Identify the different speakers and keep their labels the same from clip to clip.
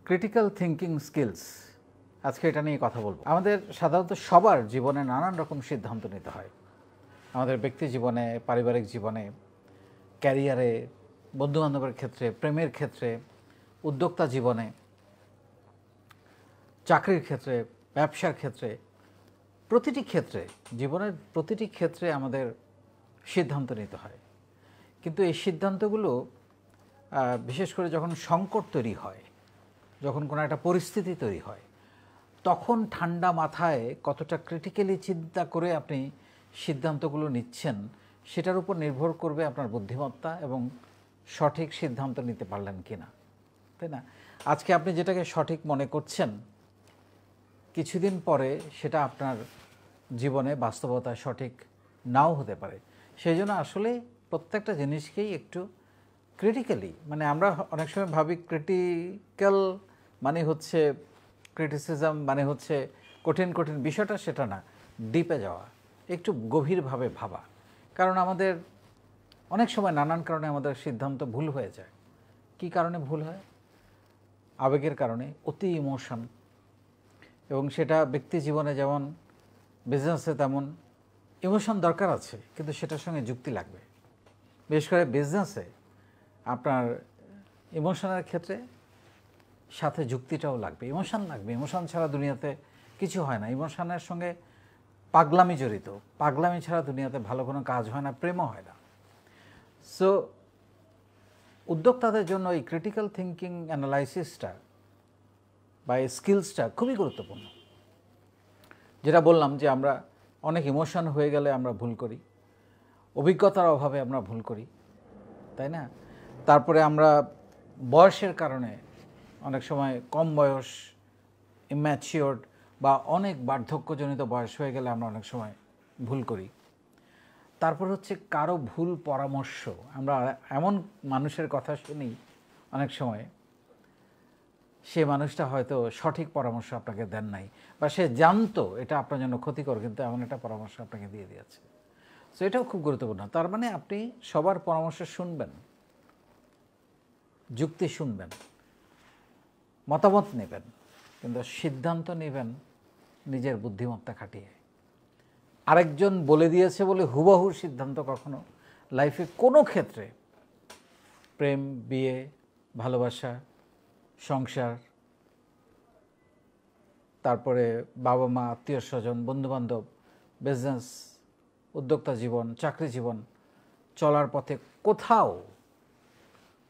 Speaker 1: Critical thinking skills, আজকে এটা নিয়ে কথা বলবো। আমাদের সাধারণত সবার জীবনে নানান রকম সিদ্ধান্ত নিতে হয়। আমাদের ব্যক্তি জীবনে, পারিবারিক জীবনে, ক্যারিয়ারে, বন্ধুবান্ধবের ক্ষেত্রে, প্রেমের ক্ষেত্রে, উদ্যোক্তা জীবনে, চাকরির ক্ষেত্রে, ব্যবসার ক্ষেত্রে, প্রতিটি ক্ষেত্রে, জীবনের প্রতিটি ক্ষেত্রে আমাদের সিদ্ধান্ত নিতে হয়। কিন্তু এই সিদ্ধান্তগুলো বিশেষ করে যখন সংকট তৈরি হয়, যখন কোনো একটা পরিস্থিতি তৈরি হয়, তখন ঠান্ডা মাথায় কতটা ক্রিটিক্যালি চিন্তা করে আপনি সিদ্ধান্তগুলো নিচ্ছেন সেটার উপর নির্ভর করবে আপনার বুদ্ধিমত্তা এবং সঠিক সিদ্ধান্ত নিতে পারলেন কি না, তাই না? আজকে আপনি যেটাকে সঠিক মনে করছেন, কিছুদিন পরে সেটা আপনার জীবনে বাস্তবতায় সঠিক নাও হতে পারে। সেই জন্য আসলে প্রত্যেকটা জিনিসকেই একটু ক্রিটিক্যালি, মানে আমরা অনেক সময় ভাবি ক্রিটিক্যাল মানে হচ্ছে ক্রিটিসিজম, মানে হচ্ছে কঠিন কঠিন বিষয়টা, সেটা না, ডিপে যাওয়া, একটু গভীরভাবে ভাবা। কারণ আমাদের অনেক সময় নানান কারণে আমাদের সিদ্ধান্ত ভুল হয়ে যায়। কী কারণে ভুল হয়? আবেগের কারণে, অতি ইমোশন। এবং সেটা ব্যক্তি জীবনে যেমন বিজনেসে তেমন ইমোশন দরকার আছে, কিন্তু সেটার সঙ্গে যুক্তি লাগবে। বিশেষ করে বিজনেসে আপনার ইমোশনের ক্ষেত্রে সাথে যুক্তিটাও লাগবে, ইমোশন লাগবে। ইমোশন ছাড়া দুনিয়াতে কিছু হয় না। ইমোশনের সঙ্গে পাগলামি জড়িত, পাগলামি ছাড়া দুনিয়াতে ভালো কোনো কাজ হয় না, প্রেমও হয় না। সো উদ্যোক্তাদের জন্য এই ক্রিটিক্যাল থিঙ্কিং অ্যানালাইসিসটা বা এই স্কিলসটা খুবই গুরুত্বপূর্ণ। যেটা বললাম যে আমরা অনেক ইমোশন হয়ে গেলে আমরা ভুল করি, অভিজ্ঞতার অভাবে আমরা ভুল করি, তাই না? তারপরে আমরা বয়সের কারণে অনেক সময় কম বয়স, ইম্যাচিওর্ড বা অনেক বার্ধক্যজনিত বয়স হয়ে গেলে আমরা অনেক সময় ভুল করি। তারপর হচ্ছে কারো ভুল পরামর্শ, আমরা এমন মানুষের কথা শুনি অনেক সময়, সে মানুষটা হয়তো সঠিক পরামর্শ আপনাকে দেন নাই, বা সে জানতো এটা আপনার জন্য ক্ষতিকর, কিন্তু এমন একটা পরামর্শ আপনাকে দিয়ে দিয়েছে। সো এটাও খুব গুরুত্বপূর্ণ। তার মানে আপনি সবার পরামর্শ শুনবেন, যুক্তি শুনবেন, মতামত নেবেন, কিন্তু সিদ্ধান্ত নেবেন নিজের বুদ্ধিমত্তা খাটিয়ে। আরেকজন বলে দিয়েছে বলে হুবহু সিদ্ধান্ত কখনো লাইফে কোনো ক্ষেত্রে, প্রেম, বিয়ে, ভালোবাসা, সংসার, তারপরে বাবা মা, আত্মীয় স্বজন, বন্ধুবান্ধব, বিজনেস, উদ্যোক্তা জীবন, চাকরি জীবন চলার পথে কোথাও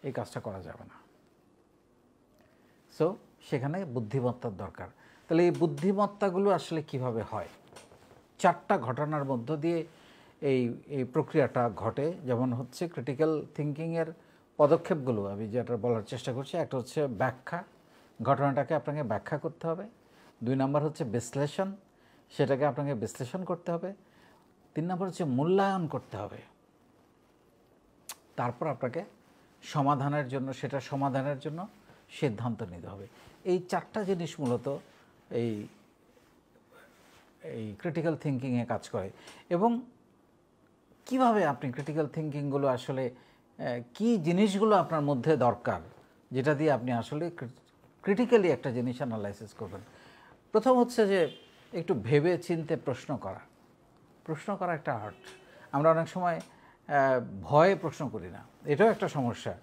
Speaker 1: এই কাজটা করা যাবে না। সো সেখানে বুদ্ধিমত্তার দরকার। তাহলে এই বুদ্ধিমত্তাগুলো আসলে কিভাবে হয়? 4টা ঘটনার মধ্য দিয়ে এই প্রক্রিয়াটা ঘটে। যেমন হচ্ছে ক্রিটিক্যাল থিঙ্কিংয়ের পদক্ষেপগুলো আমি যেটা বলার চেষ্টা করছি, একটা হচ্ছে ব্যাখ্যা, ঘটনাটাকে আপনাকে ব্যাখ্যা করতে হবে। 2 নম্বর হচ্ছে বিশ্লেষণ, সেটাকে আপনাকে বিশ্লেষণ করতে হবে। 3 নম্বর হচ্ছে মূল্যায়ন করতে হবে। তারপর আপনাকে সমাধানের জন্য, সেটা সমাধানের জন্য সিদ্ধান্ত নিতে হবে। এই 4টা জিনিস মূলত এই ক্রিটিক্যাল থিঙ্কিংয়ে কাজ করে। এবং কিভাবে আপনি ক্রিটিক্যাল থিঙ্কিংগুলো আসলে কি জিনিসগুলো আপনার মধ্যে দরকার, যেটা দিয়ে আপনি আসলে ক্রিটিক্যালি একটা জিনিস অ্যানালাইসিস করবেন। প্রথম হচ্ছে যে একটু ভেবে চিন্তে প্রশ্ন করা। প্রশ্ন করা একটা আর্ট। আমরা অনেক সময় ভয়ে প্রশ্ন করি না, এটাও একটা সমস্যা।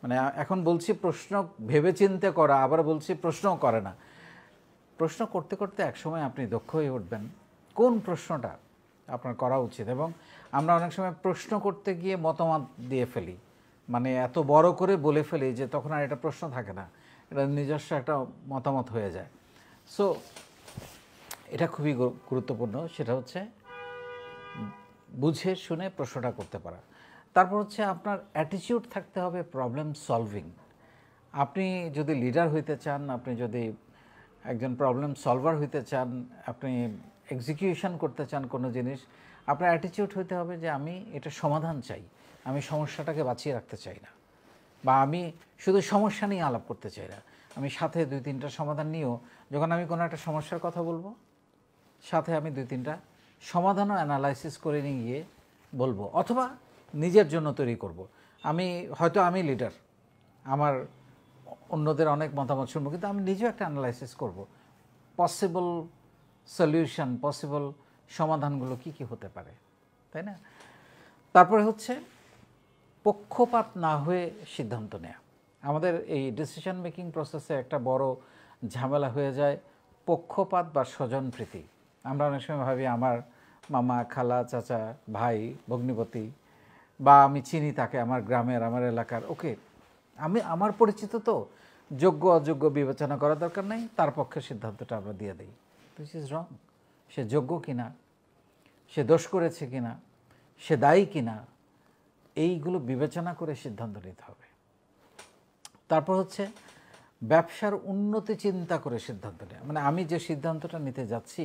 Speaker 1: মানে এখন বলছি প্রশ্ন ভেবে চিন্তে করা, আবার বলছি প্রশ্নও করে না। প্রশ্ন করতে করতে একসময় আপনি দক্ষ হয়ে উঠবেন কোন প্রশ্নটা আপনার করা উচিত। এবং আমরা অনেক সময় প্রশ্ন করতে গিয়ে মতামত দিয়ে ফেলি, মানে এত বড় করে বলে ফেলি যে তখন আর এটা প্রশ্ন থাকে না, এটা নিজস্ব একটা মতামত হয়ে যায়। সো এটা খুবই গুরুত্বপূর্ণ, সেটা হচ্ছে বুঝে শুনে প্রশ্নটা করতে পারা। তারপর হচ্ছে আপনার অ্যাটিটিউড থাকতে হবে প্রবলেম সলভিং। আপনি যদি লিডার হইতে চান, আপনি যদি একজন প্রবলেম সলভার হইতে চান, আপনি এক্সিকিউশন করতে চান কোনো জিনিস, আপনার অ্যাটিটিউড হইতে হবে যে আমি এটা সমাধান চাই, আমি সমস্যাটাকে বাঁচিয়ে রাখতে চাই না, বা আমি শুধু সমস্যা নিয়ে আলাপ করতে চাই না, আমি সাথে 2-3টা সমাধান নিয়েও, যখন আমি কোনো একটা সমস্যার কথা বলবো, সাথে আমি 2-3টা সমাধানও অ্যানালাইসিস করে নিয়ে গিয়ে বলবো, অথবা নিজের জন্য তৈরি করব। আমি লিডার, আমার অন্যদের অনেক মতামত শুনবো, কিন্তু আমি নিজেও একটা অ্যানালাইসিস করব পসিবল সলিউশন, পসিবল সমাধানগুলো কি কি হতে পারে, তাই না? তারপরে হচ্ছে পক্ষপাত না হয়ে সিদ্ধান্ত নেওয়া। আমাদের এই ডিসিশন মেকিং প্রসেসে একটা বড় ঝামেলা হয়ে যায় পক্ষপাত বা স্বজনপ্রীতি। আমরা অনেক সময় ভাবি আমার মামা, খালা, চাচা, ভাই, ভগ্নিপতি, বা আমি চিনি তাকে, আমার গ্রামের, আমার এলাকার, ওকে আমি আমার পরিচিত, তো যোগ্য অযোগ্য বিবেচনা করার দরকার নেই, তার পক্ষে সিদ্ধান্তটা আমরা দিয়ে দিই। This is wrong. সে যোগ্য কিনা, সে দোষ করেছে কিনা, সে দায়ী কিনা, এইগুলো বিবেচনা করে সিদ্ধান্ত নিতে হবে। তারপর হচ্ছে ব্যবসার উন্নতি চিন্তা করে সিদ্ধান্ত নেওয়া। মানে আমি যে সিদ্ধান্তটা নিতে যাচ্ছি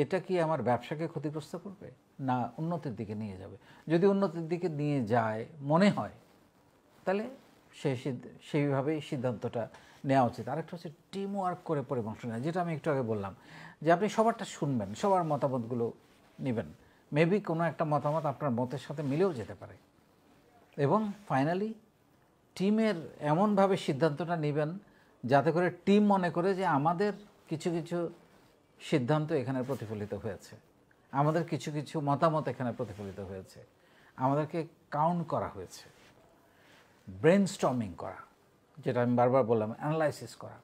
Speaker 1: এটা কি আমার ব্যবসাকে ক্ষতিগ্রস্ত করবে না উন্নতির দিকে নিয়ে যাবে। যদি উন্নতির দিকে নিয়ে যায় মনে হয়, তাহলে সেইভাবেই সিদ্ধান্তটা নেওয়া উচিত। আরেকটা হচ্ছে টিম ওয়ার্ক করে পরামর্শ নেওয়া, যেটা আমি একটু আগে বললাম, যে আপনি সবারটা শুনবেন, সবার মতামতগুলো নেবেন। মেবি কোনো একটা মতামত আপনার মতের সাথে মিলেও যেতে পারে, এবং ফাইনালি টিমের এমনভাবে সিদ্ধান্তটা নেবেন যাতে করে টিম মনে করে যে আমাদের কিছু কিছু সিদ্ধান্ত এখানে প্রতিফলিত হয়েছে, আমাদের কিছু কিছু মতামত এখানে প্রতিফলিত হয়েছে, আমাদেরকে কাউন্ট করা হয়েছে। ব্রেনস্টর্মিং করা, যেটা আমি বারবার বললাম, অ্যানালাইসিস করা,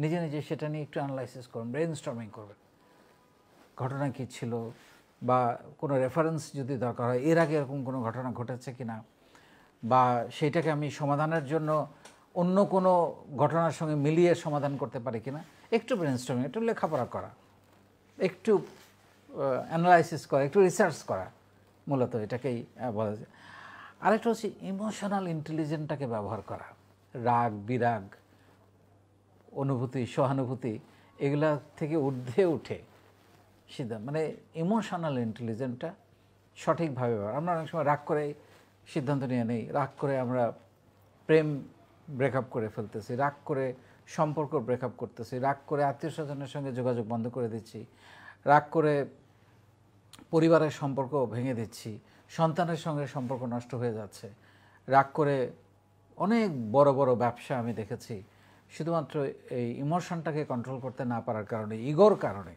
Speaker 1: নিজে নিজে সেটা নিয়ে একটু অ্যানালাইসিস করুন, ব্রেনস্টর্মিং করবেন। ঘটনা কী ছিল, বা কোনো রেফারেন্স যদি দরকার হয়, এর আগে এরকম কোনো ঘটনা ঘটেছে কিনা, বা সেইটাকে আমি সমাধানের জন্য অন্য কোনো ঘটনার সঙ্গে মিলিয়ে সমাধান করতে পারি কিনা, একটু ব্রেনস্টর্মিং, একটু লেখাপড়া করা, একটু অ্যানালাইসিস করা, একটু রিসার্চ করা, মূলত এটাকেই বলা যায়। আরেকটা হচ্ছে ইমোশনাল ইন্টেলিজেন্সটাকে ব্যবহার করা। রাগ, বিরাগ, অনুভূতি, সহানুভূতি, এগুলা থেকে ঊর্ধ্বে উঠে সিদ্ধান্ত, মানে ইমোশনাল ইন্টেলিজেন্সটা সঠিকভাবে ব্যবহার। আমরা অনেক সময় রাগ করে সিদ্ধান্ত নিয়ে নেই, রাগ করে আমরা প্রেম ব্রেকআপ করে ফেলতেছি, রাগ করে সম্পর্ক ব্রেকআপ করতেছি, রাগ করে আত্মীয় স্বজনের সঙ্গে যোগাযোগ বন্ধ করে দিচ্ছি, রাগ করে পরিবারের সম্পর্ক ভেঙে দিচ্ছি, সন্তানের সঙ্গে সম্পর্ক নষ্ট হয়ে যাচ্ছে, রাগ করে অনেক বড় বড় ব্যবসা আমি দেখেছি শুধুমাত্র এই ইমোশনটাকে কন্ট্রোল করতে না পারার কারণে, ইগোর কারণে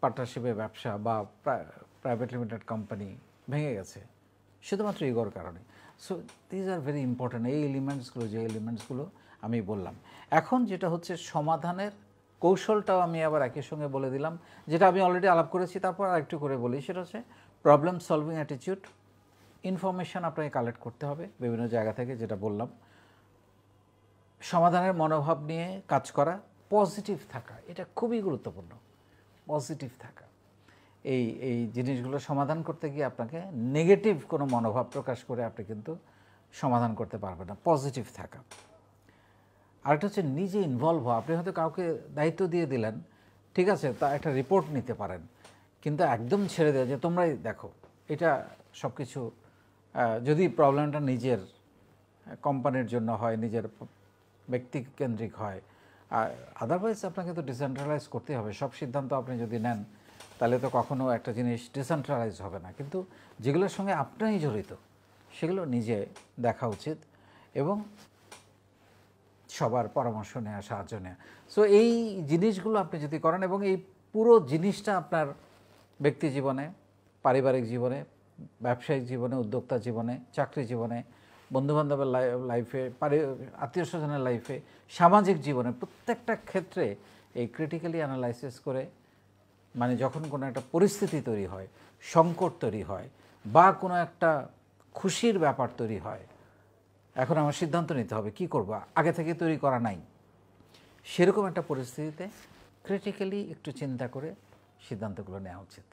Speaker 1: পার্টনারশিপে ব্যবসা বা প্রাইভেট লিমিটেড কোম্পানি ভেঙে গেছে শুধুমাত্র ইগোর কারণে। So these are very important, এই এলিমেন্টসগুলো, যে এলিমেন্টসগুলো আমি বললাম। এখন যেটা হচ্ছে সমাধানের কৌশলটাও আমি আবার একই সঙ্গে বলে দিলাম, যেটা আমি অলরেডি আলাপ করেছি, তারপর আরেকটু করে বলি। সেটা হচ্ছে প্রবলেম সলভিং অ্যাটিটিউড। ইনফরমেশান আপনাকে কালেক্ট করতে হবে বিভিন্ন জায়গা থেকে, যেটা বললাম। সমাধানের মনোভাব নিয়ে কাজ করা, পজিটিভ থাকা, এটা খুবই গুরুত্বপূর্ণ। পজিটিভ থাকা, এই জিনিসগুলো সমাধান করতে গিয়ে আপনাকে নেগেটিভ কোনো মনোভাব প্রকাশ করে আপনি কিন্তু সমাধান করতে পারবেন না। পজিটিভ থাকা। আরেকটা হচ্ছে নিজে ইনভলভ হওয়া। আপনি হয়তো কাউকে দায়িত্ব দিয়ে দিলেন, ঠিক আছে, তা একটা রিপোর্ট নিতে পারেন, কিন্তু একদম ছেড়ে দেওয়া যে তোমরাই দেখো, এটা সব কিছু, যদি প্রবলেমটা নিজের কোম্পানির জন্য হয়, নিজের ব্যক্তিকেন্দ্রিক হয়, আর আদারওয়াইজ আপনাকে তো ডিসেন্ট্রালাইজ করতেই হবে। সব সিদ্ধান্ত আপনি যদি নেন তাহলে তো কখনো একটা জিনিস ডিসেন্ট্রালাইজ হবে না, কিন্তু যেগুলোর সঙ্গে আপনিই জড়িত সেগুলো নিজে দেখা উচিত, এবং সবার পরামর্শ নেওয়া, সাহায্য নেওয়া। সো এই জিনিসগুলো আপনি যদি করেন, এবং এই পুরো জিনিসটা আপনার ব্যক্তি জীবনে, পারিবারিক জীবনে, ব্যবসায়িক জীবনে, উদ্যোক্তা জীবনে, চাকরি জীবনে, বন্ধুবান্ধবের লাইফে, আত্মীয় স্বজনের লাইফে, সামাজিক জীবনে, প্রত্যেকটা ক্ষেত্রে এই ক্রিটিক্যালি অ্যানালাইসিস করে, মানে যখন কোনো একটা পরিস্থিতি তৈরি হয়, সংকট তৈরি হয়, বা কোনো একটা খুশির ব্যাপার তৈরি হয়, এখন আমার সিদ্ধান্ত নিতে হবে কী করব, আগে থেকে তৈরি করা নাই, সেরকম একটা পরিস্থিতিতে ক্রিটিক্যালি একটু চিন্তা করে সিদ্ধান্তগুলো নেওয়া উচিত।